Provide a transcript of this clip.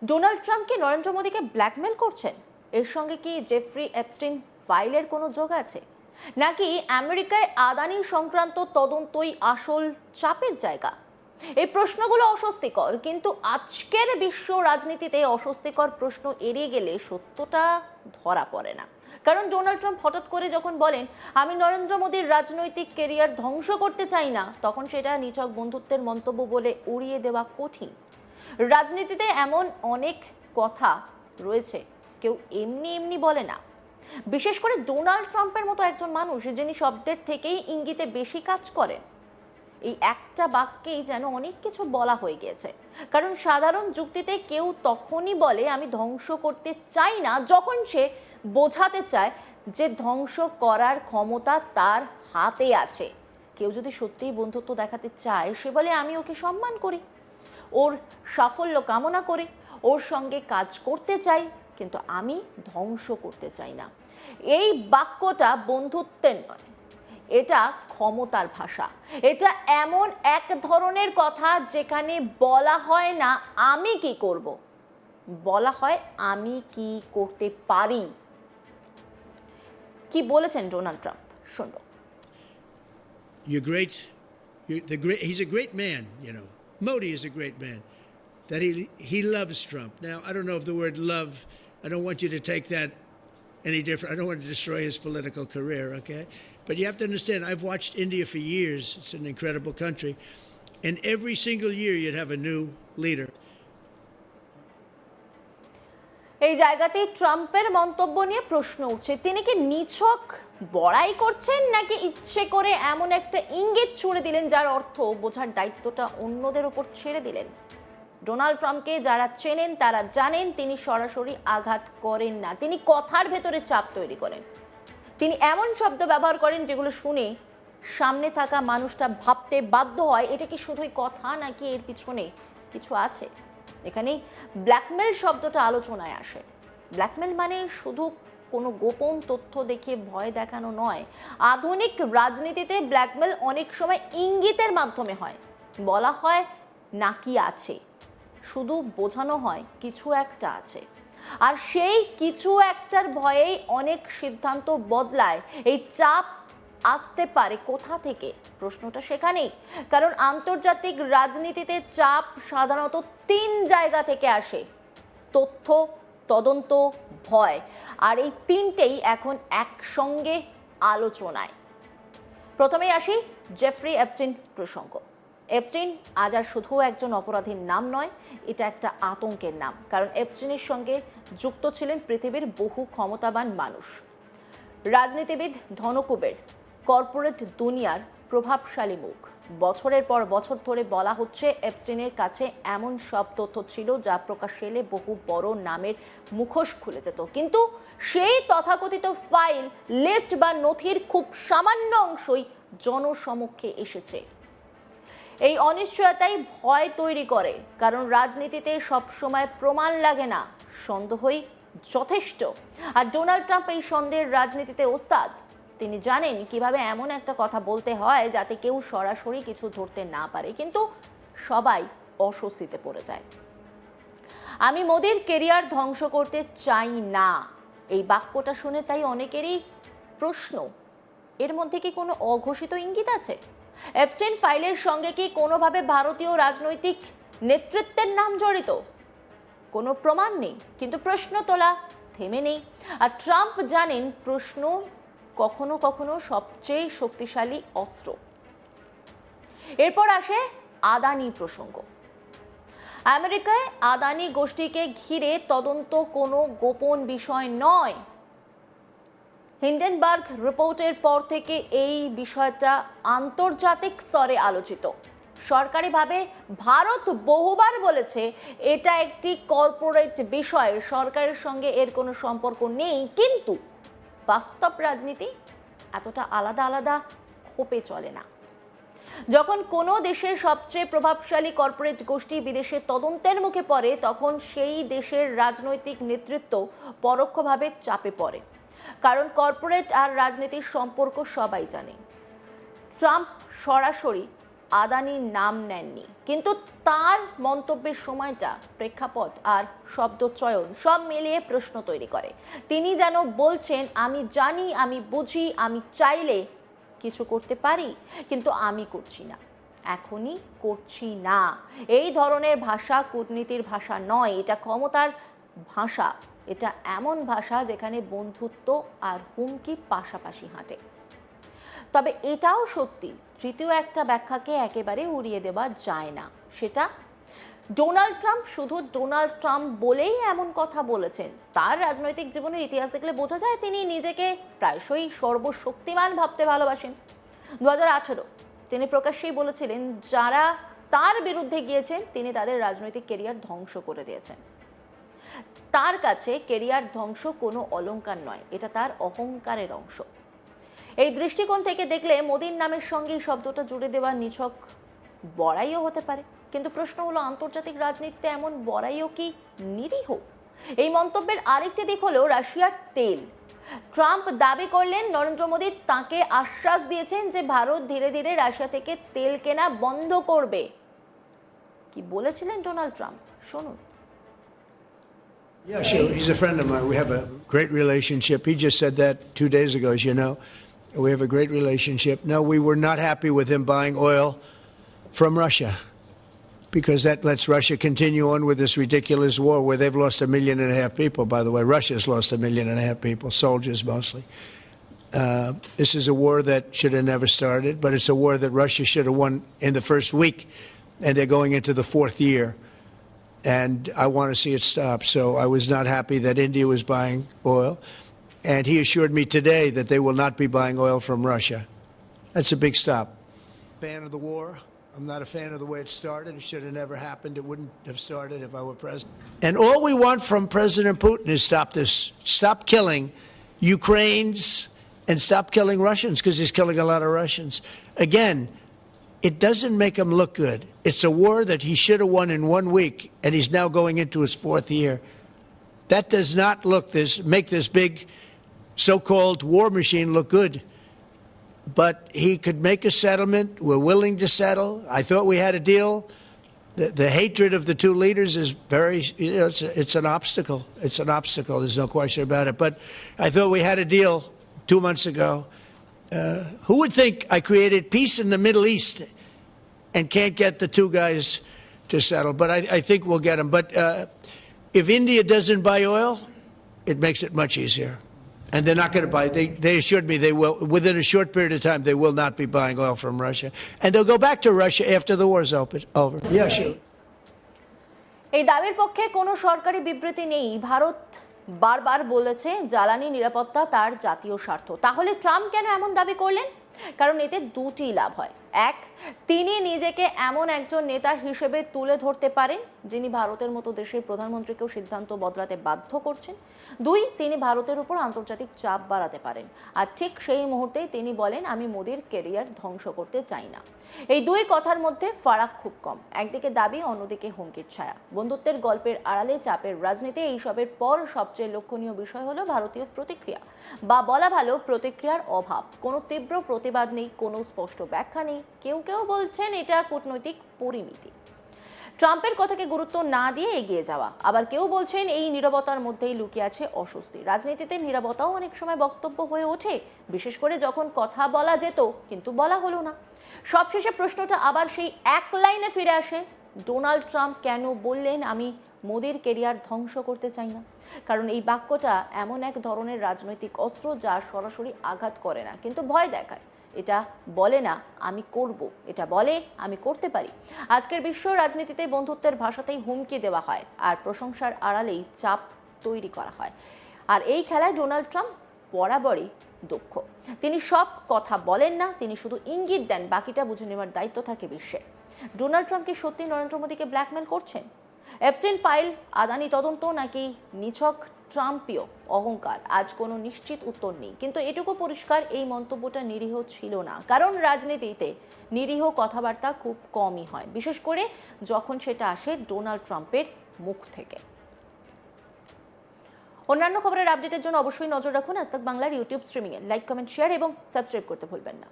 Donald Trump কি নরেন্দ্র মোদীকে blackmail করছেন? এর সঙ্গে কি জেফ্রি এপস্টিন ফাইলের কোনো যোগ আছে, নাকি আমেরিকায় আদানি সংক্রান্ত তদন্তই আসল চাপের জায়গা? এই প্রশ্নগুলো অস্বস্তিকর, কিন্তু আজকের বিশ্ব রাজনীতিতে অস্বস্তিকর প্রশ্ন এড়িয়ে গেলে সত্যটা ধরা পড়ে না। কারণ ডোনাল্ড ট্রাম্প হঠাৎ করে যখন বলেন আমি নরেন্দ্র মোদীর রাজনৈতিক কেরিয়ার ধ্বংস করতে চাই না, তখন সেটা নিছক বন্ধুত্বের মন্তব্য বলে উড়িয়ে দেওয়া কঠিন। রাজনীতিতে এমন অনেক কথা রয়েছে কেউ এমনি এমনি বলে না, বিশেষ করে ডোনাল্ড ট্রাম্পের মতো একজন মানুষ যিনি শব্দের থেকেই ইঙ্গিতে বেশি কাজ করেন। এই একটা বাক্যেই যেন অনেক কিছু বলা হয়ে গিয়েছে। কারণ সাধারণ যুক্তিতে কেউ তখনই বলে আমি ধ্বংস করতে চাই না যখন সে বোঝাতে চায় যে ধ্বংস করার ক্ষমতা তার হাতে আছে। কেউ যদি সত্যিই বন্ধুত্ব দেখাতে চায় সে বলে আমি ওকে সম্মান করি, ওর সাফল্য কামনা করি, ওর সঙ্গে কাজ করতে চাই, কিন্তু আমি ধ্বংস করতে চাই না। এই বাক্যটা বন্ধুত্বের নয়, এটা ক্ষমতার ভাষা। এটা এমন এক ধরনের কথা যেখানে বলা হয় না আমি কি করব, বলা হয় আমি কি করতে পারি। কি বলেছেন ডোনাল্ড ট্রাম্প, শুনবো। He's a great man, you know. Modi is a great man. That he loves Trump. Now, I don't know if the word love, I don't want you to take that any different. I don't want to destroy his political career, okay? But you have to understand, I've watched India for years. It's an incredible country. And every single year you'd have a new leader. এই জায়গাতেই ট্রাম্পের মন্তব্য নিয়ে প্রশ্ন উঠছে, তিনি কি নিছক বড়াই করছেন, নাকি ইচ্ছে করে এমন একটা ইঙ্গিত ছুড়ে দিলেন যার অর্থ বোঝার দায়িত্বটা অন্যদের উপর ছেড়ে দিলেন? ডোনাল্ড ট্রাম্পকে যারা চেনেন তারা জানেন তিনি সরাসরি আঘাত করেন না, তিনি কথার ভেতরে চাপ তৈরি করেন। তিনি এমন শব্দ ব্যবহার করেন যেগুলো শুনে সামনে থাকা মানুষটা ভাবতে বাধ্য হয় এটা কি শুধুই কথা, নাকি এর পিছনে কিছু আছে। এখানেই ব্ল্যাকমেল শব্দটা আলোচনায় আসে। ব্ল্যাকমেল মানে শুধু কোনো গোপন তথ্য দেখিয়ে ভয় দেখানো নয়। আধুনিক রাজনীতিতে ব্ল্যাকমেল অনেক সময় ইঙ্গিতের মাধ্যমে হয়। বলা হয় নাকি আছে, শুধু বোঝানো হয় কিছু একটা আছে, আর সেই কিছু একটার ভয়েই অনেক সিদ্ধান্ত বদলায়। এই চাপ আসতে পারে কোথা থেকে, প্রশ্নটা সেখানেই। কারণ আন্তর্জাতিক রাজনীতিতে চাপ সাধারণত 3 জায়গা থেকে আসে: তথ্য, তদন্ত, ভয়। আর এই 3টেই এখন একসঙ্গে আলোচনায়। প্রথমেই আসি জেফ্রি এপস্টিন প্রসঙ্গ। এপস্টিন আজ আর শুধু একজন অপরাধীর নাম নয়, এটা একটা আতঙ্কের নাম। কারণ এপস্টিনের সঙ্গে যুক্ত ছিলেন পৃথিবীর বহু ক্ষমতাবান মানুষ, রাজনীতিবিদ, ধনকুবের, কর্পোরেট দুনিয়ার প্রভাবশালী মুখ। বছরের পর বছর ধরে বলা হচ্ছে এপস্টিনের কাছে এমন সব তথ্য ছিল যা প্রকাশ্যে এলে বহু বড় নামের মুখোশ খুলে যেত। কিন্তু সেই তথাকথিত ফাইল, লিস্ট বা নথির খুব সামান্য অংশই জনসমক্ষে এসেছে। এই অনিশ্চয়তাই ভয় তৈরি করে, কারণ রাজনীতিতে সবসময় প্রমাণ লাগে না, সন্দেহই যথেষ্ট। আর ডোনাল্ড ট্রাম্প এই সন্দেহের রাজনীতিতে ওস্তাদ। তিনি জানেন কিভাবে এমন একটা কথা বলতে হয় যাতে কেউ সরাসরি কিছু ধরতে না পারে, কিন্তু সবাই অস্বস্তিতে পড়ে যায়। আমি মোদির কেরিয়ার ধ্বংস করতে চাই না, এই বাক্যটা শুনে তাই অনেকেরই প্রশ্ন, এর মধ্যে কি কোনো অঘোষিত ইঙ্গিত আছে? এপস্টিন ফাইলের সঙ্গে কি কোনোভাবে ভারতীয় রাজনৈতিক নেতৃত্বের নাম জড়িত? কোনো প্রমাণ নেই, কিন্তু প্রশ্ন তোলা থেমে নেই। আর ট্রাম্প জানেন প্রশ্ন কখনো কখনো সবচেয়ে শক্তিশালী অস্ত্র। এরপর আসে আদানি প্রসঙ্গ। আমেরিকায় আদানি গোষ্ঠীকে ঘিরে তদন্ত কোনো গোপন বিষয় নয়। হিন্ডেনবার্গ রিপোর্টের পর থেকে এই বিষয়টা আন্তর্জাতিক স্তরে আলোচিত। সরকারিভাবে ভারত বহুবার বলেছে এটা একটি কর্পোরেট বিষয়, সরকারের সঙ্গে এর কোনো সম্পর্ক নেই। কিন্তু বাস্তব রাজনীতি এতটা আলাদা আলাদা খোপে চলে না। যখন কোনো দেশের সবচেয়ে প্রভাবশালী কর্পোরেট গোষ্ঠী বিদেশে তদন্তের মুখে পড়ে, তখন সেই দেশের রাজনৈতিক নেতৃত্ব পরোক্ষভাবে চাপে পড়ে। কারণ কর্পোরেট আর রাজনীতির সম্পর্ক সবাই জানে। ট্রাম্প সরাসরি আদানির নাম নেননি, কিন্তু তার মন্তব্যের সময়টা, প্রেক্ষাপট আর শব্দচয়ন সব মিলিয়ে প্রশ্ন তৈরি করে। তিনি যেন বলছেন, আমি জানি, আমি বুঝি, আমি চাইলে কিছু করতে পারি, কিন্তু আমি করছি না, এখনই করছি না। এই ধরনের ভাষা কূটনীতির ভাষা নয়, এটা ক্ষমতার ভাষা। এটা এমন ভাষা যেখানে বন্ধুত্ব আর হুমকি পাশাপাশি হাঁটে। তবে এটাও সত্যি, তৃতীয় একটা ব্যাখ্যাকে একেবারে উড়িয়ে দেওয়া যায় না। সেটা ডোনাল্ড ট্রাম্প শুধু ডোনাল্ড ট্রাম্প বলেই এমন কথা বলেছেন। তার রাজনৈতিক জীবনের ইতিহাস দেখলে বোঝা যায় তিনি নিজেকে প্রায়শই সর্বশক্তিমান ভাবতে ভালোবাসেন। 2018 তিনি প্রকাশ্যেই বলেছিলেন, যারা তার বিরুদ্ধে গিয়েছেন তিনি তাদের রাজনৈতিক কেরিয়ার ধ্বংস করে দিয়েছেন। তার কাছে কেরিয়ার ধ্বংস কোনো অলংকার নয়, এটা তার অহংকারের অংশ। এই দৃষ্টিকোণ থেকে দেখলে মোদির নামের সঙ্গে এই শব্দটা জুড়ে দেওয়া নিছক বড়াইও হতে পারে। কিন্তু প্রশ্ন হলো, আন্তর্জাতিক রাজনীতিতে এমন বড়াইও কি নিরীহ? এই মন্তব্যের আরেকটি দিক হলো রাশিয়ার তেল। ট্রাম্প দাবি করলেন নরেন্দ্র মোদী তাকে আশ্বাস দিয়েছেন যে ভারত ধীরে ধীরে রাশিয়া থেকে তেল কেনা বন্ধ করবে। কি বলেছিলেন ডোনাল্ড ট্রাম্প, শুনুন। Yeah, sure. He's a friend of mine. We have a great relationship. He just said that 2 days ago, as you know. We have a great relationship. No, we were not happy with him buying oil from Russia because that lets Russia continue on with this ridiculous war where they've lost 1.5 million people, by the way. Russia's lost 1.5 million people, soldiers mostly. This is a war that should have never started, but it's a war that Russia should have won in the first week, and they're going into the fourth year. And I want to see it stop. So I was not happy that India was buying oil. And he assured me today that they will not be buying oil from Russia. That's a big stop. Fan of the war. I'm not a fan of the way it started. It should have never happened. It wouldn't have started if I were president. And all we want from President Putin is stop this. Stop killing Ukrainians and stop killing Russians, because he's killing a lot of Russians. Again, it doesn't make him look good. It's a war that he should have won in 1 week, and he's now going into his fourth year. That does not make this big so-called war machine look good. But he could make a settlement. We're willing to settle. I thought we had a deal. The hatred of the two leaders is very, it's an obstacle. It's an obstacle. There's no question about it. But I thought we had a deal 2 months ago. Who would think I created peace in the Middle East and can't get the two guys to settle? But I think we'll get them. But if India doesn't buy oil, it makes it much easier. And they're not going to buy. They assured me they will. Within a short period of time, they will not be buying oil from Russia. And they'll go back to Russia after the war's over. Yeah, sure. এই দাবির পক্ষে কোনো সরকারি বিবৃতি নেই। ভারত বারবার বলেছে জ্বালানি নিরাপত্তা তার জাতীয় স্বার্থ। তাহলে ট্রাম্প কেন এমন দাবি করলেন? কারণ এতে দুটি লাভ হয়। এক, তিনি নিজেকে এমন একজন নেতা হিসেবে তুলে ধরতে পারেন যিনি ভারতের মতো দেশের প্রধানমন্ত্রীকেও সিদ্ধান্ত বদলাতে বাধ্য করছেন। দুই, তিনি ভারতের উপর আন্তর্জাতিক চাপ বাড়াতে পারেন। আর ঠিক সেই মুহূর্তেই তিনি বলেন, আমি মোদির কেরিয়ার ধ্বংস করতে চাই না। এই দুই কথার মধ্যে ফারাক খুব কম। একদিকে দাবি, অন্যদিকে হুমকির ছায়া। বন্ধুত্বের গল্পের আড়ালে চাপের রাজনীতি। এইসবের পর সবচেয়ে লক্ষণীয় বিষয় হলো ভারতীয় প্রতিক্রিয়া, বা বলা ভালো প্রতিক্রিয়ার অভাব। কোনো তীব্র প্রতিবাদ নেই, কোনো স্পষ্ট ব্যাখ্যা নেই। কেউ কেউ বলছেন এটা কূটনৈতিক পরিমিতি, ট্রাম্পের কথাকে গুরুত্ব না দিয়ে এগিয়ে যাওয়া। আবার কেউ বলছেন এই নীরবতার মধ্যেই লুকিয়ে আছে অস্বস্তি। রাজনীতিতে নীরবতাও অনেক সময় বক্তব্য হয়ে ওঠে, বিশেষ করে যখন কথা বলা যেত কিন্তু বলা হলো না। সবশেষে প্রশ্নটা আবার সেই এক লাইনে ফিরে আসে, ডোনাল্ড ট্রাম্প কেন বললেন আমি মোদির কেরিয়ার ধ্বংস করতে চাই না? কারণ এই বাক্যটা এমন এক ধরনের রাজনৈতিক অস্ত্র যা সরাসরি আঘাত করে না, কিন্তু ভয় দেখায়। এটা বলে না আমি করব, এটা বলে আমি করতে পারি। আজকের বিশ্ব রাজনীতিতে বন্ধুত্বের ভাষাতেই হুমকি দেওয়া হয়, আর প্রশংসার আড়ালেই চাপ তৈরি করা হয়। আর এই খেলায় ডোনাল্ড ট্রাম্প বরাবরই দক্ষ। তিনি সব কথা বলেন না, তিনি শুধু ইঙ্গিত দেন, বাকিটা বুঝে নেওয়ার দায়িত্ব থাকে বিশ্বে। ডোনাল্ড ট্রাম্প কি সত্যি নরেন্দ্র মোদীকে ব্ল্যাকমেল করছেন? এপস্টাইন ফাইল, আদানি তদন্ত, নাকি নিছক ট্রাম্পীয় অহংকার? আজ কোনো নিশ্চিত উত্তর নেই, কিন্তু এটুকু পরিষ্কার, এই মন্তব্যটা নিরীহ ছিল না। কারণ রাজনীতিতে নিরীহ কথাবার্তা খুব কমই হয়, বিশেষ করে যখন সেটা আসে ডোনাল্ড ট্রাম্পের মুখ থেকে। অন্যান্য খবরের আপডেটের জন্য অবশ্যই নজর রাখুন আজ তাক বাংলার ইউটিউব স্ট্রিমিংয়ে। লাইক, কমেন্ট, শেয়ার এবং সাবস্ক্রাইব করতে ভুলবেন না।